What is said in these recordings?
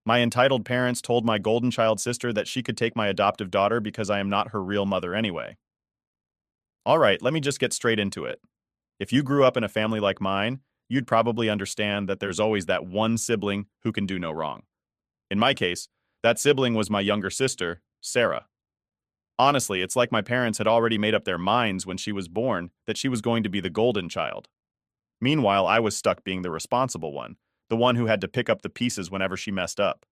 My entitled parents told my golden child sister that she could take my adoptive daughter because I am not her real mother anyway. All right, let me just get straight into it. If you grew up in a family like mine, you'd probably understand that there's always that one sibling who can do no wrong. In my case, that sibling was my younger sister, Sarah. Honestly, it's like my parents had already made up their minds when she was born that she was going to be the golden child. Meanwhile, I was stuck being the responsible one, the one who had to pick up the pieces whenever she messed up.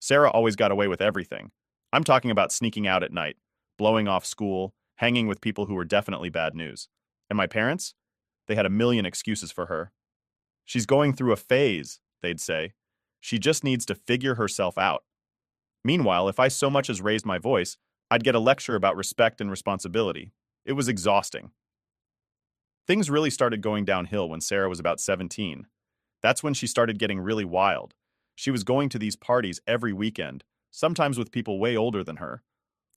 Sarah always got away with everything. I'm talking about sneaking out at night, blowing off school, hanging with people who were definitely bad news. And my parents? They had a million excuses for her. She's going through a phase, they'd say. She just needs to figure herself out. Meanwhile, if I so much as raised my voice, I'd get a lecture about respect and responsibility. It was exhausting. Things really started going downhill when Sarah was about 17. That's when she started getting really wild. She was going to these parties every weekend, sometimes with people way older than her.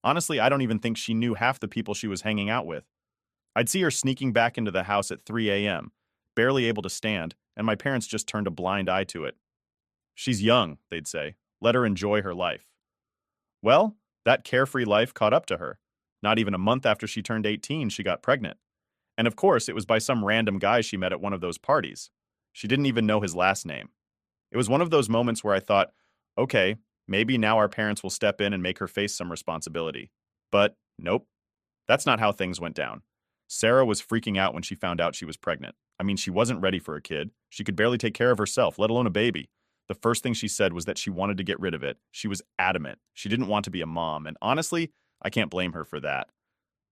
Honestly, I don't even think she knew half the people she was hanging out with. I'd see her sneaking back into the house at 3 a.m., barely able to stand, and my parents just turned a blind eye to it. She's young, they'd say. Let her enjoy her life. Well, that carefree life caught up to her. Not even a month after she turned 18, she got pregnant. And of course, it was by some random guy she met at one of those parties. She didn't even know his last name. It was one of those moments where I thought, okay, maybe now our parents will step in and make her face some responsibility. But nope, that's not how things went down. Sarah was freaking out when she found out she was pregnant. I mean, she wasn't ready for a kid. She could barely take care of herself, let alone a baby. The first thing she said was that she wanted to get rid of it. She was adamant. She didn't want to be a mom, and honestly, I can't blame her for that.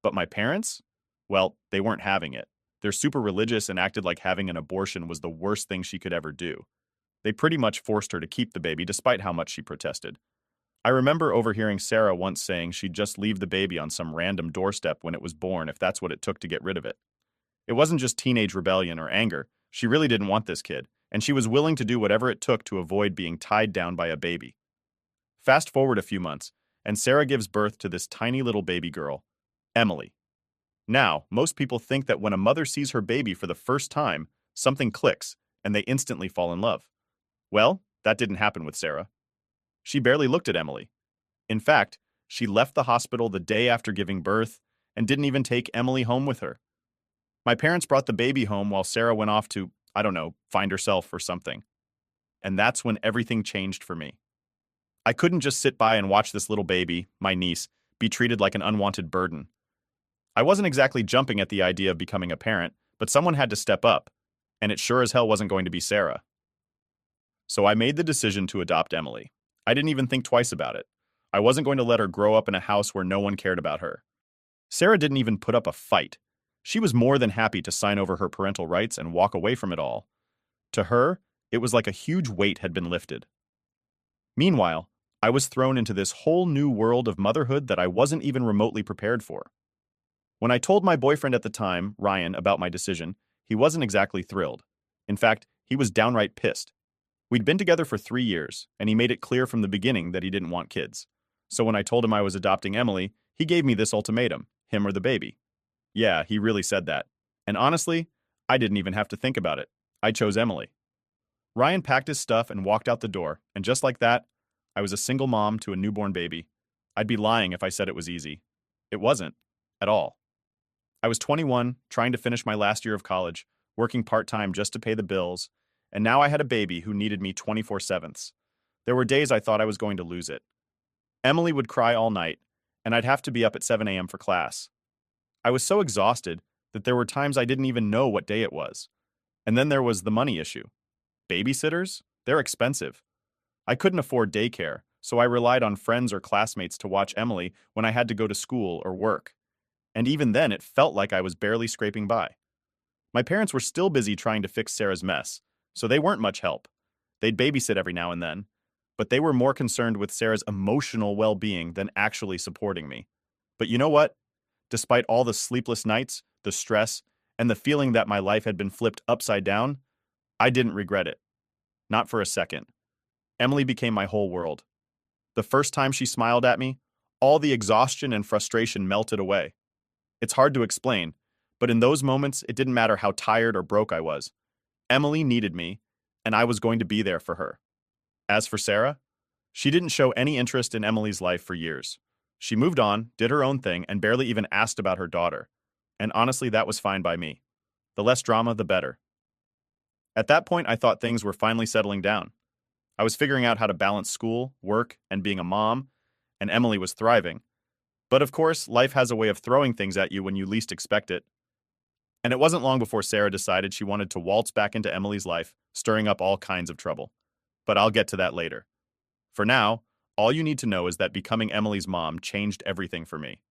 But my parents? Well, they weren't having it. They're super religious and acted like having an abortion was the worst thing she could ever do. They pretty much forced her to keep the baby despite how much she protested. I remember overhearing Sarah once saying she'd just leave the baby on some random doorstep when it was born if that's what it took to get rid of it. It wasn't just teenage rebellion or anger. She really didn't want this kid, and she was willing to do whatever it took to avoid being tied down by a baby. Fast forward a few months, and Sarah gives birth to this tiny little baby girl, Emily. Now, most people think that when a mother sees her baby for the first time, something clicks, and they instantly fall in love. Well, that didn't happen with Sarah. She barely looked at Emily. In fact, she left the hospital the day after giving birth and didn't even take Emily home with her. My parents brought the baby home while Sarah went off to, I don't know, find herself or something. And that's when everything changed for me. I couldn't just sit by and watch this little baby, my niece, be treated like an unwanted burden. I wasn't exactly jumping at the idea of becoming a parent, but someone had to step up, and it sure as hell wasn't going to be Sarah. So I made the decision to adopt Emily. I didn't even think twice about it. I wasn't going to let her grow up in a house where no one cared about her. Sarah didn't even put up a fight. She was more than happy to sign over her parental rights and walk away from it all. To her, it was like a huge weight had been lifted. Meanwhile, I was thrown into this whole new world of motherhood that I wasn't even remotely prepared for. When I told my boyfriend at the time, Ryan, about my decision, he wasn't exactly thrilled. In fact, he was downright pissed. We'd been together for 3 years, and he made it clear from the beginning that he didn't want kids. So when I told him I was adopting Emily, he gave me this ultimatum, him or the baby. Yeah, he really said that. And honestly, I didn't even have to think about it. I chose Emily. Ryan packed his stuff and walked out the door, and just like that, I was a single mom to a newborn baby. I'd be lying if I said it was easy. It wasn't, at all. I was 21, trying to finish my last year of college, working part-time just to pay the bills, and now I had a baby who needed me 24/7. There were days I thought I was going to lose it. Emily would cry all night, and I'd have to be up at 7 a.m. for class. I was so exhausted that there were times I didn't even know what day it was. And then there was the money issue. Babysitters? They're expensive. I couldn't afford daycare, so I relied on friends or classmates to watch Emily when I had to go to school or work. And even then, it felt like I was barely scraping by. My parents were still busy trying to fix Sarah's mess, so they weren't much help. They'd babysit every now and then, but they were more concerned with Sarah's emotional well-being than actually supporting me. But you know what? Despite all the sleepless nights, the stress, and the feeling that my life had been flipped upside down, I didn't regret it. Not for a second. Emily became my whole world. The first time she smiled at me, all the exhaustion and frustration melted away. It's hard to explain, but in those moments, it didn't matter how tired or broke I was. Emily needed me, and I was going to be there for her. As for Sarah, She didn't show any interest in Emily's life for years. She moved on, did her own thing, and barely even asked about her daughter. And honestly, that was fine by me. The less drama, the better. At that point, I thought things were finally settling down. I was figuring out how to balance school, work, and being a mom, and Emily was thriving. But of course, life has a way of throwing things at you when you least expect it. And it wasn't long before Sarah decided she wanted to waltz back into Emily's life, stirring up all kinds of trouble. But I'll get to that later. For now, all you need to know is that becoming Emily's mom changed everything for me.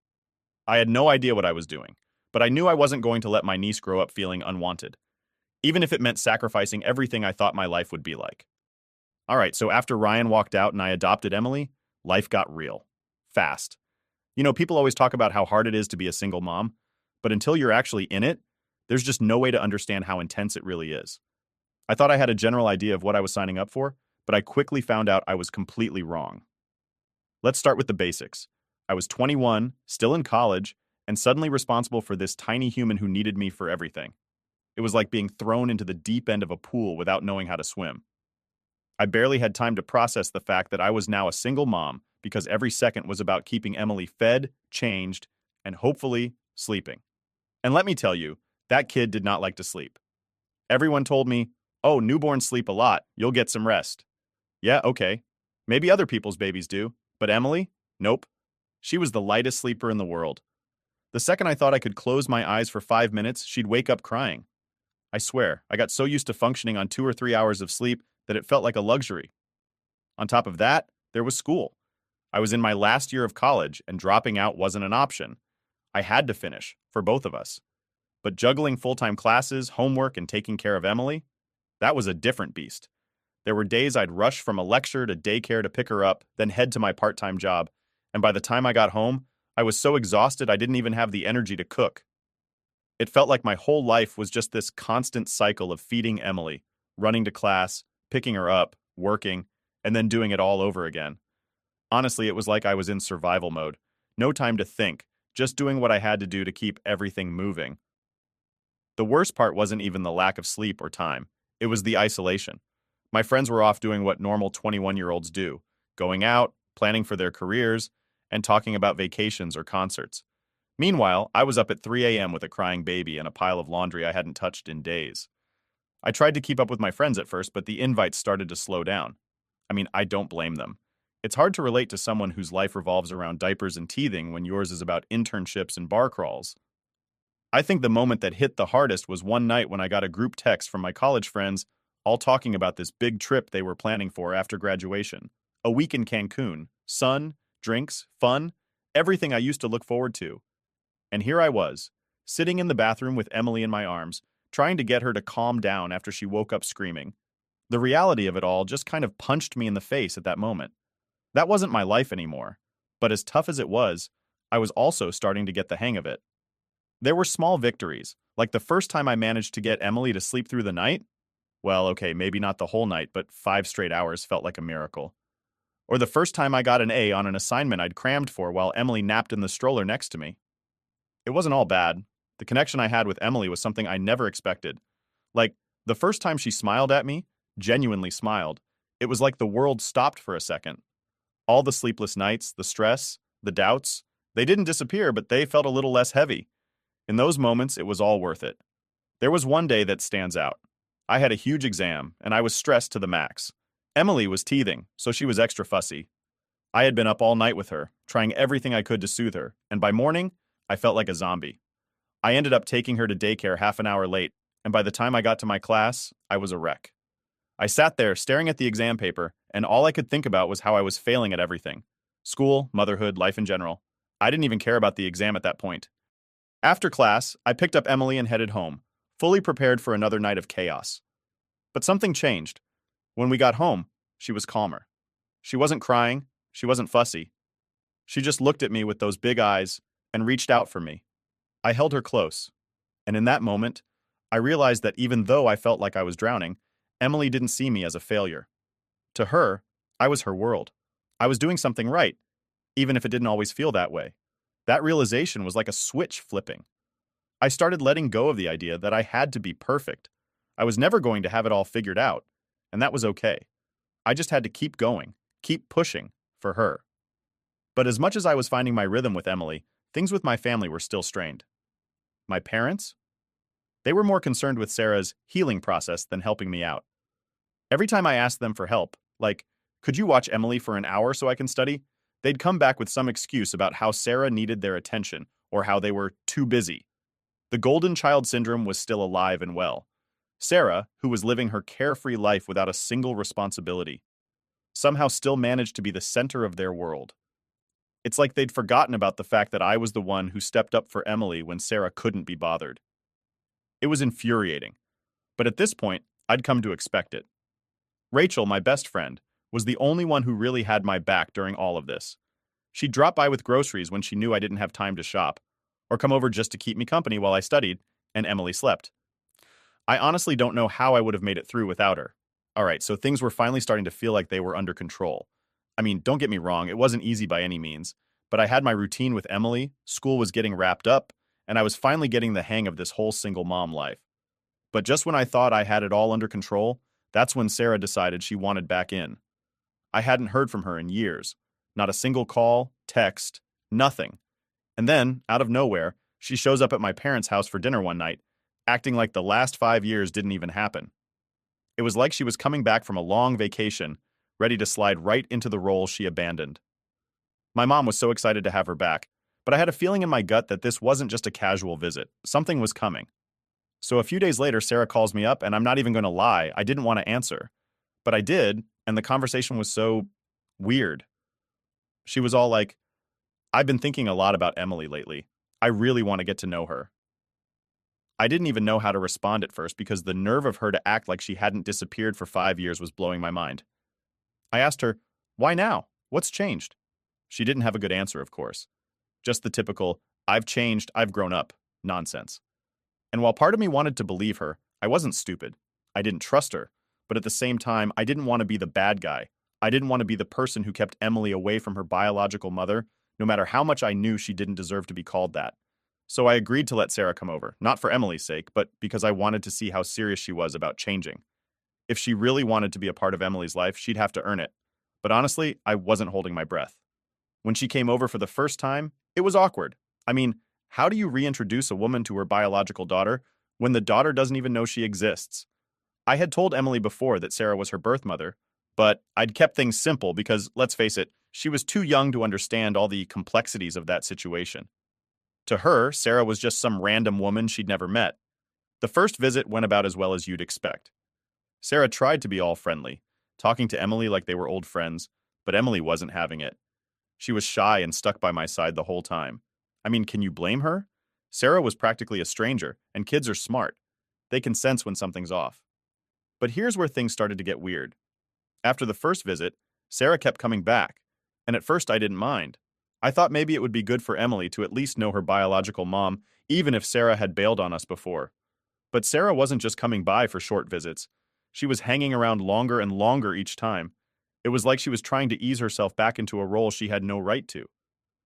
I had no idea what I was doing, but I knew I wasn't going to let my niece grow up feeling unwanted, even if it meant sacrificing everything I thought my life would be like. All right, so after Ryan walked out and I adopted Emily, life got real. Fast. You know, people always talk about how hard it is to be a single mom, but until you're actually in it, there's just no way to understand how intense it really is. I thought I had a general idea of what I was signing up for, but I quickly found out I was completely wrong. Let's start with the basics. I was 21, still in college, and suddenly responsible for this tiny human who needed me for everything. It was like being thrown into the deep end of a pool without knowing how to swim. I barely had time to process the fact that I was now a single mom because every second was about keeping Emily fed, changed, and hopefully sleeping. And let me tell you, that kid did not like to sleep. Everyone told me, "Oh, newborns sleep a lot, you'll get some rest." Yeah, okay. Maybe other people's babies do, but Emily? Nope. She was the lightest sleeper in the world. The second I thought I could close my eyes for 5 minutes, she'd wake up crying. I swear, I got so used to functioning on 2 or 3 hours of sleep that it felt like a luxury. On top of that, there was school. I was in my last year of college, and dropping out wasn't an option. I had to finish, for both of us. But juggling full-time classes, homework, and taking care of Emily, that was a different beast. There were days I'd rush from a lecture to daycare to pick her up, then head to my part-time job, and by the time I got home, I was so exhausted I didn't even have the energy to cook. It felt like my whole life was just this constant cycle of feeding Emily, running to class, picking her up, working, and then doing it all over again. Honestly, it was like I was in survival mode. No time to think, just doing what I had to do to keep everything moving. The worst part wasn't even the lack of sleep or time. It was the isolation. My friends were off doing what normal 21-year-olds do, going out, planning for their careers, and talking about vacations or concerts. Meanwhile, I was up at 3 a.m. with a crying baby and a pile of laundry I hadn't touched in days. I tried to keep up with my friends at first, but the invites started to slow down. I mean, I don't blame them. It's hard to relate to someone whose life revolves around diapers and teething when yours is about internships and bar crawls. I think the moment that hit the hardest was one night when I got a group text from my college friends, all talking about this big trip they were planning for after graduation. A week in Cancun, sun, drinks, fun, everything I used to look forward to. And here I was, sitting in the bathroom with Emily in my arms, trying to get her to calm down after she woke up screaming. The reality of it all just kind of punched me in the face at that moment. That wasn't my life anymore, but as tough as it was, I was also starting to get the hang of it. There were small victories, like the first time I managed to get Emily to sleep through the night. Well, okay, maybe not the whole night, but 5 straight hours felt like a miracle. Or the first time I got an A on an assignment I'd crammed for while Emily napped in the stroller next to me. It wasn't all bad. The connection I had with Emily was something I never expected. Like, the first time she smiled at me, genuinely smiled, it was like the world stopped for a second. All the sleepless nights, the stress, the doubts, they didn't disappear, but they felt a little less heavy. In those moments, it was all worth it. There was one day that stands out. I had a huge exam, and I was stressed to the max. Emily was teething, so she was extra fussy. I had been up all night with her, trying everything I could to soothe her, and by morning, I felt like a zombie. I ended up taking her to daycare half an hour late, and by the time I got to my class, I was a wreck. I sat there staring at the exam paper, and all I could think about was how I was failing at everything. School, motherhood, life in general. I didn't even care about the exam at that point. After class, I picked up Emily and headed home, fully prepared for another night of chaos. But something changed. When we got home, she was calmer. She wasn't crying, she wasn't fussy. She just looked at me with those big eyes and reached out for me. I held her close, and in that moment, I realized that even though I felt like I was drowning, Emily didn't see me as a failure. To her, I was her world. I was doing something right, even if it didn't always feel that way. That realization was like a switch flipping. I started letting go of the idea that I had to be perfect. I was never going to have it all figured out, and that was okay. I just had to keep going, keep pushing for her. But as much as I was finding my rhythm with Emily, things with my family were still strained. My parents? They were more concerned with Sarah's healing process than helping me out. Every time I asked them for help, like, could you watch Emily for an hour so I can study? They'd come back with some excuse about how Sarah needed their attention or how they were too busy. The golden child syndrome was still alive and well. Sarah, who was living her carefree life without a single responsibility, somehow still managed to be the center of their world. It's like they'd forgotten about the fact that I was the one who stepped up for Emily when Sarah couldn't be bothered. It was infuriating, but at this point, I'd come to expect it. Rachel, my best friend, was the only one who really had my back during all of this. She'd drop by with groceries when she knew I didn't have time to shop, or come over just to keep me company while I studied, and Emily slept. I honestly don't know how I would have made it through without her. Alright, so things were finally starting to feel like they were under control. I mean, don't get me wrong, it wasn't easy by any means, but I had my routine with Emily, school was getting wrapped up, and I was finally getting the hang of this whole single mom life. But just when I thought I had it all under control, that's when Sarah decided she wanted back in. I hadn't heard from her in years. Not a single call, text, nothing. And then, out of nowhere, she shows up at my parents' house for dinner one night, acting like the last 5 years didn't even happen. It was like she was coming back from a long vacation, ready to slide right into the role she abandoned. My mom was so excited to have her back, but I had a feeling in my gut that this wasn't just a casual visit. Something was coming. So a few days later, Sarah calls me up, and I'm not even going to lie, I didn't want to answer. But I did, and the conversation was so weird. She was all like, I've been thinking a lot about Emily lately. I really want to get to know her. I didn't even know how to respond at first because the nerve of her to act like she hadn't disappeared for 5 years was blowing my mind. I asked her, why now? What's changed? She didn't have a good answer, of course. Just the typical, I've changed, I've grown up, nonsense. And while part of me wanted to believe her, I wasn't stupid. I didn't trust her. But at the same time, I didn't want to be the bad guy. I didn't want to be the person who kept Emily away from her biological mother, no matter how much I knew she didn't deserve to be called that. So I agreed to let Sarah come over, not for Emily's sake, but because I wanted to see how serious she was about changing. If she really wanted to be a part of Emily's life, she'd have to earn it. But honestly, I wasn't holding my breath. When she came over for the first time, it was awkward. I mean, how do you reintroduce a woman to her biological daughter when the daughter doesn't even know she exists? I had told Emily before that Sarah was her birth mother, but I'd kept things simple because, let's face it, she was too young to understand all the complexities of that situation. To her, Sarah was just some random woman she'd never met. The first visit went about as well as you'd expect. Sarah tried to be all friendly, talking to Emily like they were old friends, but Emily wasn't having it. She was shy and stuck by my side the whole time. I mean, can you blame her? Sarah was practically a stranger, and kids are smart. They can sense when something's off. But here's where things started to get weird. After the first visit, Sarah kept coming back, and at first I didn't mind. I thought maybe it would be good for Emily to at least know her biological mom, even if Sarah had bailed on us before. But Sarah wasn't just coming by for short visits. She was hanging around longer and longer each time. It was like she was trying to ease herself back into a role she had no right to.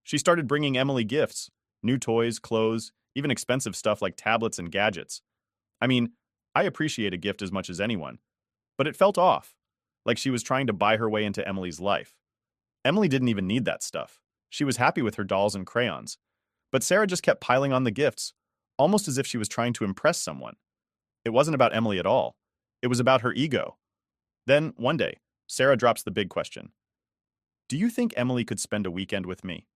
She started bringing Emily gifts, new toys, clothes, even expensive stuff like tablets and gadgets. I mean, I appreciate a gift as much as anyone, but it felt off, like she was trying to buy her way into Emily's life. Emily didn't even need that stuff. She was happy with her dolls and crayons. But Sarah just kept piling on the gifts, almost as if she was trying to impress someone. It wasn't about Emily at all. It was about her ego. Then, one day, Sarah drops the big question. Do you think Emily could spend a weekend with me?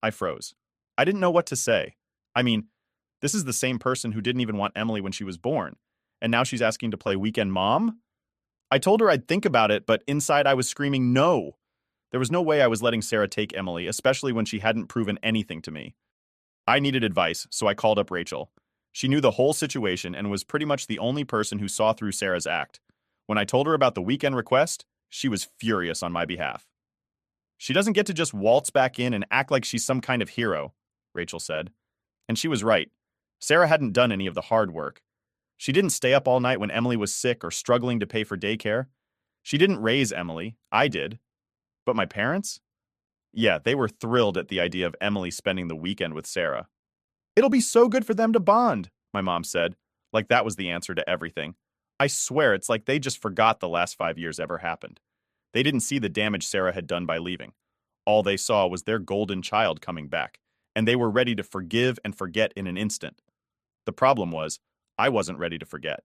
I froze. I didn't know what to say. I mean, this is the same person who didn't even want Emily when she was born, and now she's asking to play weekend mom? I told her I'd think about it, but inside I was screaming no. There was no way I was letting Sarah take Emily, especially when she hadn't proven anything to me. I needed advice, so I called up Rachel. She knew the whole situation and was pretty much the only person who saw through Sarah's act. When I told her about the weekend request, she was furious on my behalf. She doesn't get to just waltz back in and act like she's some kind of hero, Rachel said. And she was right. Sarah hadn't done any of the hard work. She didn't stay up all night when Emily was sick or struggling to pay for daycare. She didn't raise Emily. I did. But my parents? Yeah, they were thrilled at the idea of Emily spending the weekend with Sarah. It'll be so good for them to bond, my mom said, like that was the answer to everything. I swear it's like they just forgot the last 5 years ever happened. They didn't see the damage Sarah had done by leaving. All they saw was their golden child coming back, and they were ready to forgive and forget in an instant. The problem was, I wasn't ready to forget.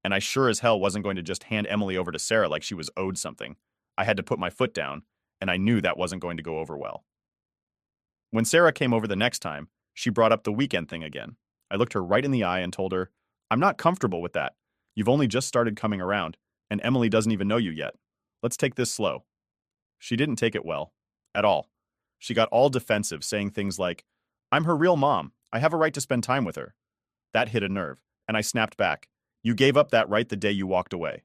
And I sure as hell wasn't going to just hand Emily over to Sarah like she was owed something. I had to put my foot down, and I knew that wasn't going to go over well. When Sarah came over the next time, she brought up the weekend thing again. I looked her right in the eye and told her, I'm not comfortable with that. You've only just started coming around, and Emily doesn't even know you yet. Let's take this slow. She didn't take it well. At all. She got all defensive, saying things like, I'm her real mom. I have a right to spend time with her. That hit a nerve, and I snapped back. You gave up that right the day you walked away.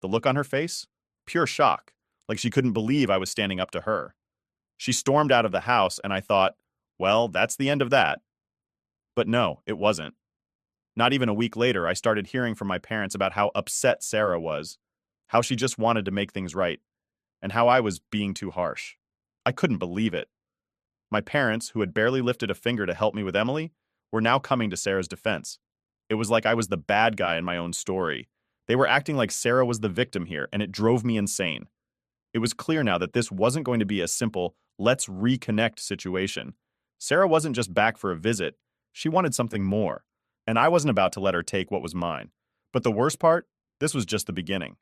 The look on her face? Pure shock, like she couldn't believe I was standing up to her. She stormed out of the house, and I thought, well, that's the end of that. But no, it wasn't. Not even a week later, I started hearing from my parents about how upset Sarah was, how she just wanted to make things right, and how I was being too harsh. I couldn't believe it. My parents, who had barely lifted a finger to help me with Emily, were now coming to Sarah's defense. It was like I was the bad guy in my own story. They were acting like Sarah was the victim here, and it drove me insane. It was clear now that this wasn't going to be a simple, let's reconnect situation. Sarah wasn't just back for a visit. She wanted something more, and I wasn't about to let her take what was mine. But the worst part? This was just the beginning.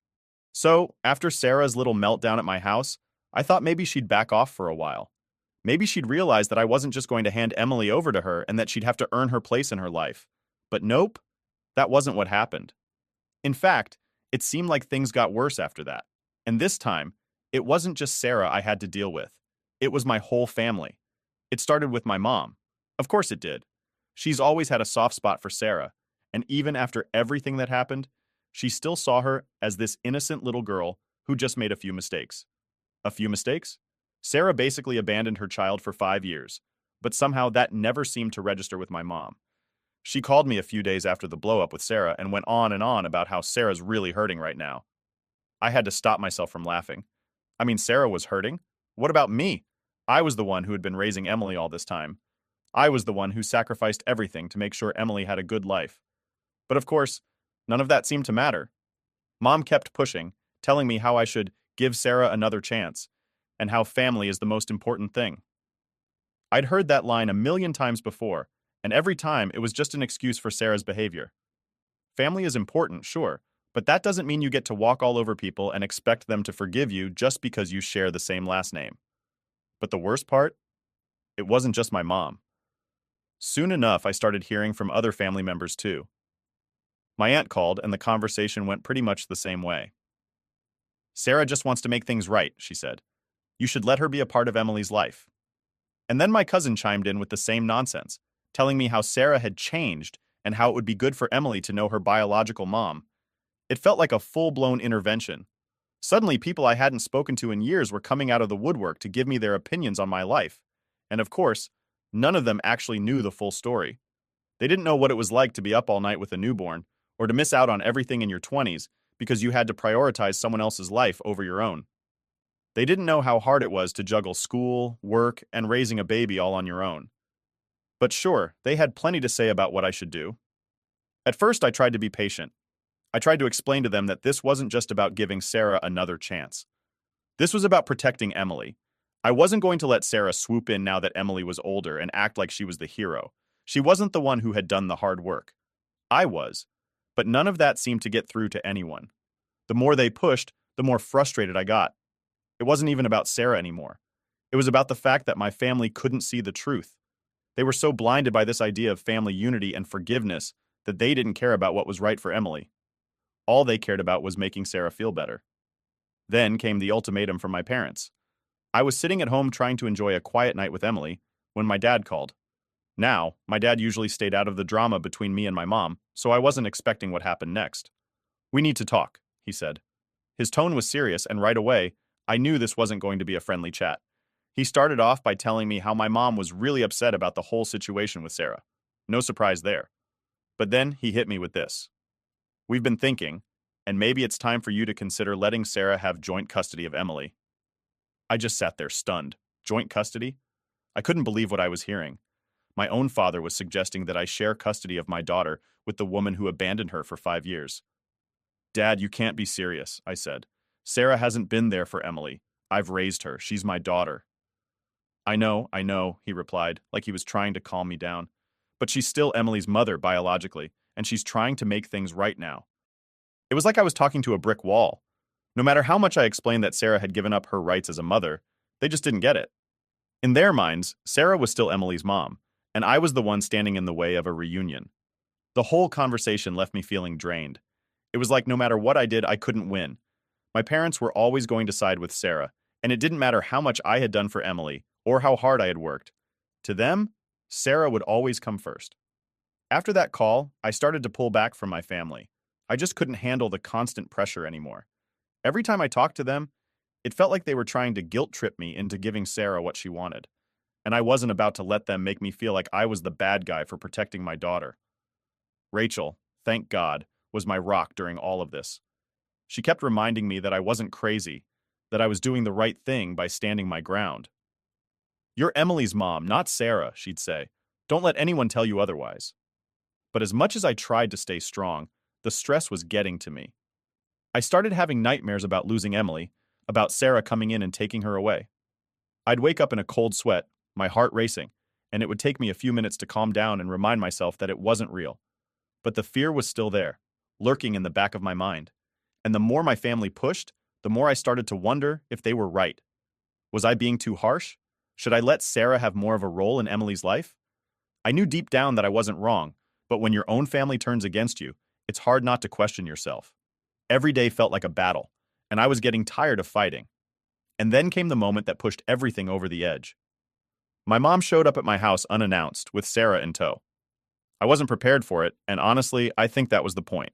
So, after Sarah's little meltdown at my house, I thought maybe she'd back off for a while. Maybe she'd realize that I wasn't just going to hand Emily over to her and that she'd have to earn her place in her life. But nope, that wasn't what happened. In fact, it seemed like things got worse after that. And this time, it wasn't just Sarah I had to deal with. It was my whole family. It started with my mom. Of course it did. She's always had a soft spot for Sarah, and even after everything that happened, she still saw her as this innocent little girl who just made a few mistakes. A few mistakes? Sarah basically abandoned her child for 5 years, but somehow that never seemed to register with my mom. She called me a few days after the blow-up with Sarah and went on and on about how Sarah's really hurting right now. I had to stop myself from laughing. I mean, Sarah was hurting? What about me? I was the one who had been raising Emily all this time. I was the one who sacrificed everything to make sure Emily had a good life. But of course, none of that seemed to matter. Mom kept pushing, telling me how I should give Sarah another chance, and how family is the most important thing. I'd heard that line a million times before, and every time it was just an excuse for Sarah's behavior. Family is important, sure, but that doesn't mean you get to walk all over people and expect them to forgive you just because you share the same last name. But the worst part? It wasn't just my mom. Soon enough, I started hearing from other family members too. My aunt called, and the conversation went pretty much the same way. Sarah just wants to make things right, she said. You should let her be a part of Emily's life. And then my cousin chimed in with the same nonsense, telling me how Sarah had changed and how it would be good for Emily to know her biological mom. It felt like a full-blown intervention. Suddenly, people I hadn't spoken to in years were coming out of the woodwork to give me their opinions on my life. And of course, none of them actually knew the full story. They didn't know what it was like to be up all night with a newborn, or to miss out on everything in your 20s because you had to prioritize someone else's life over your own. They didn't know how hard it was to juggle school, work, and raising a baby all on your own. But sure, they had plenty to say about what I should do. At first, I tried to be patient. I tried to explain to them that this wasn't just about giving Sarah another chance. This was about protecting Emily. I wasn't going to let Sarah swoop in now that Emily was older and act like she was the hero. She wasn't the one who had done the hard work. I was. But none of that seemed to get through to anyone. The more they pushed, the more frustrated I got. It wasn't even about Sarah anymore. It was about the fact that my family couldn't see the truth. They were so blinded by this idea of family unity and forgiveness that they didn't care about what was right for Emily. All they cared about was making Sarah feel better. Then came the ultimatum from my parents. I was sitting at home trying to enjoy a quiet night with Emily when my dad called. Now, my dad usually stayed out of the drama between me and my mom, so I wasn't expecting what happened next. We need to talk, he said. His tone was serious, and right away, I knew this wasn't going to be a friendly chat. He started off by telling me how my mom was really upset about the whole situation with Sarah. No surprise there. But then he hit me with this. We've been thinking, and maybe it's time for you to consider letting Sarah have joint custody of Emily. I just sat there stunned. Joint custody? I couldn't believe what I was hearing. My own father was suggesting that I share custody of my daughter with the woman who abandoned her for 5 years. Dad, you can't be serious, I said. Sarah hasn't been there for Emily. I've raised her. She's my daughter. I know, he replied, like he was trying to calm me down. But she's still Emily's mother biologically, and she's trying to make things right now. It was like I was talking to a brick wall. No matter how much I explained that Sarah had given up her rights as a mother, they just didn't get it. In their minds, Sarah was still Emily's mom, and I was the one standing in the way of a reunion. The whole conversation left me feeling drained. It was like no matter what I did, I couldn't win. My parents were always going to side with Sarah, and it didn't matter how much I had done for Emily or how hard I had worked. To them, Sarah would always come first. After that call, I started to pull back from my family. I just couldn't handle the constant pressure anymore. Every time I talked to them, it felt like they were trying to guilt trip me into giving Sarah what she wanted, and I wasn't about to let them make me feel like I was the bad guy for protecting my daughter. Rachel, thank God, was my rock during all of this. She kept reminding me that I wasn't crazy, that I was doing the right thing by standing my ground. "You're Emily's mom, not Sarah," she'd say. "Don't let anyone tell you otherwise." But as much as I tried to stay strong, the stress was getting to me. I started having nightmares about losing Emily, about Sarah coming in and taking her away. I'd wake up in a cold sweat, my heart racing, and it would take me a few minutes to calm down and remind myself that it wasn't real. But the fear was still there, lurking in the back of my mind. And the more my family pushed, the more I started to wonder if they were right. Was I being too harsh? Should I let Sarah have more of a role in Emily's life? I knew deep down that I wasn't wrong, but when your own family turns against you, it's hard not to question yourself. Every day felt like a battle, and I was getting tired of fighting. And then came the moment that pushed everything over the edge. My mom showed up at my house unannounced, with Sarah in tow. I wasn't prepared for it, and honestly, I think that was the point.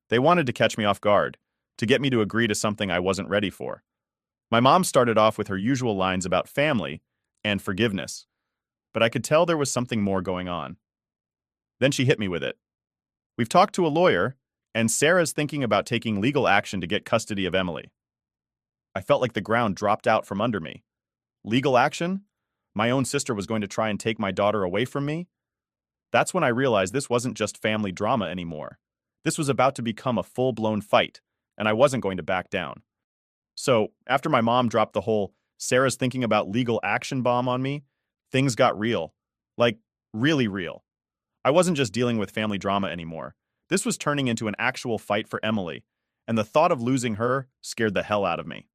They wanted to catch me off guard, to get me to agree to something I wasn't ready for. My mom started off with her usual lines about family and forgiveness, but I could tell there was something more going on. Then she hit me with it. "We've talked to a lawyer, and Sarah's thinking about taking legal action to get custody of Emily." I felt like the ground dropped out from under me. Legal action? My own sister was going to try and take my daughter away from me? That's when I realized this wasn't just family drama anymore. This was about to become a full-blown fight, and I wasn't going to back down. So, after my mom dropped the whole "Sarah's thinking about legal action" bomb on me, things got real. Like, really real. I wasn't just dealing with family drama anymore. This was turning into an actual fight for Emily, and the thought of losing her scared the hell out of me.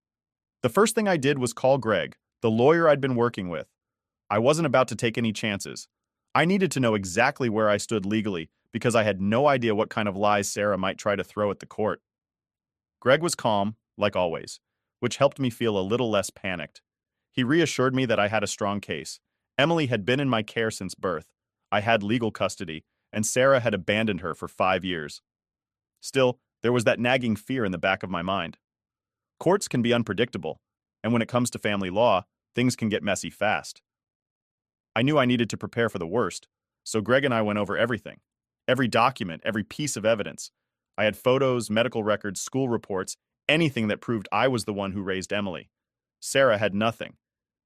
The first thing I did was call Greg, the lawyer I'd been working with. I wasn't about to take any chances. I needed to know exactly where I stood legally because I had no idea what kind of lies Sarah might try to throw at the court. Greg was calm, like always, which helped me feel a little less panicked. He reassured me that I had a strong case. Emily had been in my care since birth. I had legal custody, and Sarah had abandoned her for 5 years. Still, there was that nagging fear in the back of my mind. Courts can be unpredictable, and when it comes to family law, things can get messy fast. I knew I needed to prepare for the worst, so Greg and I went over everything. Every document, every piece of evidence. I had photos, medical records, school reports, anything that proved I was the one who raised Emily. Sarah had nothing.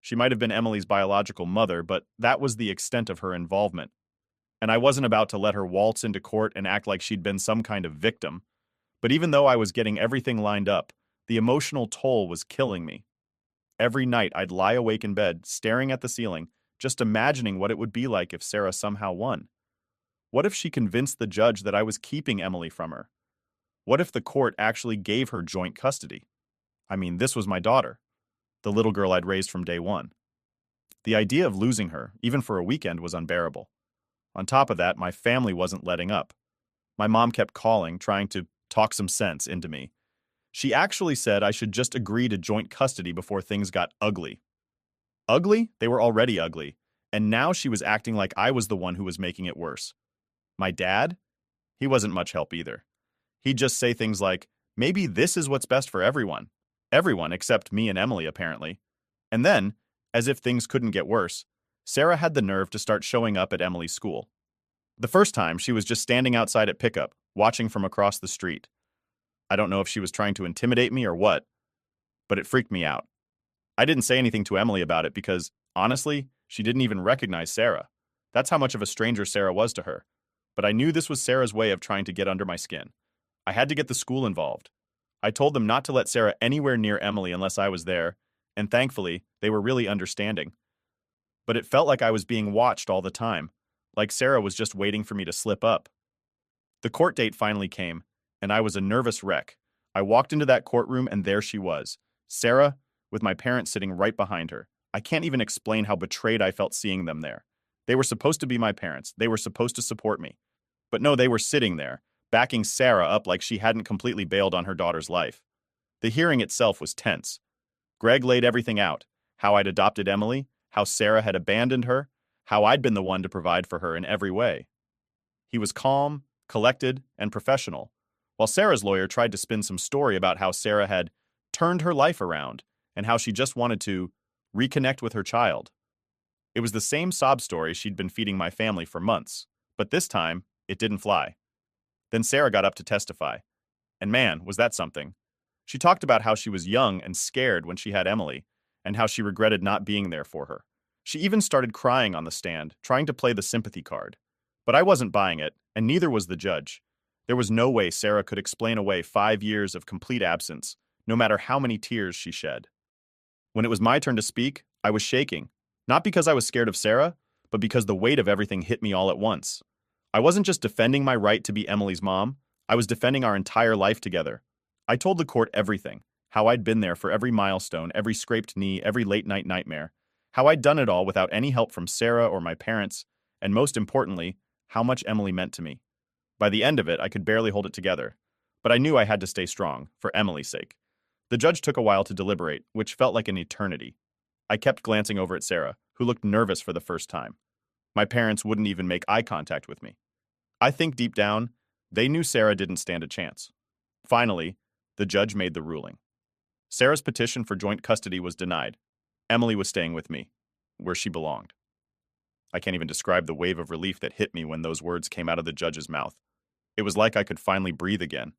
She might have been Emily's biological mother, but that was the extent of her involvement. And I wasn't about to let her waltz into court and act like she'd been some kind of victim. But even though I was getting everything lined up, the emotional toll was killing me. Every night I'd lie awake in bed, staring at the ceiling, just imagining what it would be like if Sarah somehow won. What if she convinced the judge that I was keeping Emily from her? What if the court actually gave her joint custody? I mean, this was my daughter, the little girl I'd raised from day one. The idea of losing her, even for a weekend, was unbearable. On top of that, my family wasn't letting up. My mom kept calling, trying to talk some sense into me. She actually said I should just agree to joint custody before things got ugly. Ugly? They were already ugly. And now she was acting like I was the one who was making it worse. My dad? He wasn't much help either. He'd just say things like, "Maybe this is what's best for everyone." Everyone except me and Emily, apparently. And then, as if things couldn't get worse, Sarah had the nerve to start showing up at Emily's school. The first time, she was just standing outside at pickup, watching from across the street. I don't know if she was trying to intimidate me or what, but it freaked me out. I didn't say anything to Emily about it because, honestly, she didn't even recognize Sarah. That's how much of a stranger Sarah was to her. But I knew this was Sarah's way of trying to get under my skin. I had to get the school involved. I told them not to let Sarah anywhere near Emily unless I was there, and thankfully, they were really understanding. But it felt like I was being watched all the time, like Sarah was just waiting for me to slip up. The court date finally came, and I was a nervous wreck. I walked into that courtroom and there she was, Sarah, with my parents sitting right behind her. I can't even explain how betrayed I felt seeing them there. They were supposed to be my parents. They were supposed to support me. But no, they were sitting there, backing Sarah up like she hadn't completely bailed on her daughter's life. The hearing itself was tense. Greg laid everything out: how I'd adopted Emily, how Sarah had abandoned her, how I'd been the one to provide for her in every way. He was calm, collected, and professional, while Sarah's lawyer tried to spin some story about how Sarah had turned her life around and how she just wanted to reconnect with her child. It was the same sob story she'd been feeding my family for months, but this time, it didn't fly. Then Sarah got up to testify, and man, was that something. She talked about how she was young and scared when she had Emily, and how she regretted not being there for her. She even started crying on the stand, trying to play the sympathy card. But I wasn't buying it, and neither was the judge. There was no way Sarah could explain away 5 years of complete absence, no matter how many tears she shed. When it was my turn to speak, I was shaking, not because I was scared of Sarah, but because the weight of everything hit me all at once. I wasn't just defending my right to be Emily's mom, I was defending our entire life together. I told the court everything: how I'd been there for every milestone, every scraped knee, every late-night nightmare, how I'd done it all without any help from Sarah or my parents, and most importantly, how much Emily meant to me. By the end of it, I could barely hold it together, but I knew I had to stay strong, for Emily's sake. The judge took a while to deliberate, which felt like an eternity. I kept glancing over at Sarah, who looked nervous for the first time. My parents wouldn't even make eye contact with me. I think deep down, they knew Sarah didn't stand a chance. Finally, the judge made the ruling. Sarah's petition for joint custody was denied. Emily was staying with me, where she belonged. I can't even describe the wave of relief that hit me when those words came out of the judge's mouth. It was like I could finally breathe again.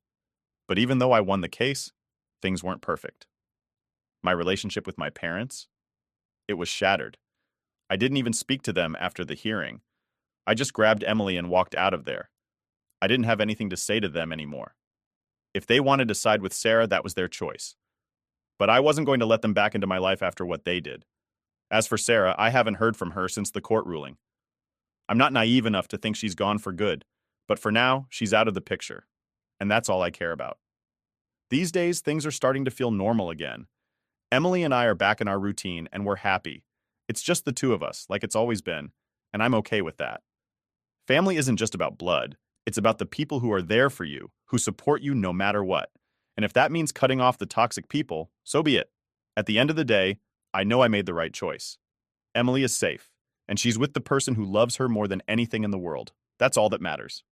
But even though I won the case, things weren't perfect. My relationship with my parents? It was shattered. I didn't even speak to them after the hearing. I just grabbed Emily and walked out of there. I didn't have anything to say to them anymore. If they wanted to side with Sarah, that was their choice. But I wasn't going to let them back into my life after what they did. As for Sarah, I haven't heard from her since the court ruling. I'm not naive enough to think she's gone for good, but for now, she's out of the picture. And that's all I care about. These days, things are starting to feel normal again. Emily and I are back in our routine, and we're happy. It's just the two of us, like it's always been, and I'm okay with that. Family isn't just about blood. It's about the people who are there for you, who support you no matter what. And if that means cutting off the toxic people, so be it. At the end of the day, I know I made the right choice. Emily is safe, and she's with the person who loves her more than anything in the world. That's all that matters.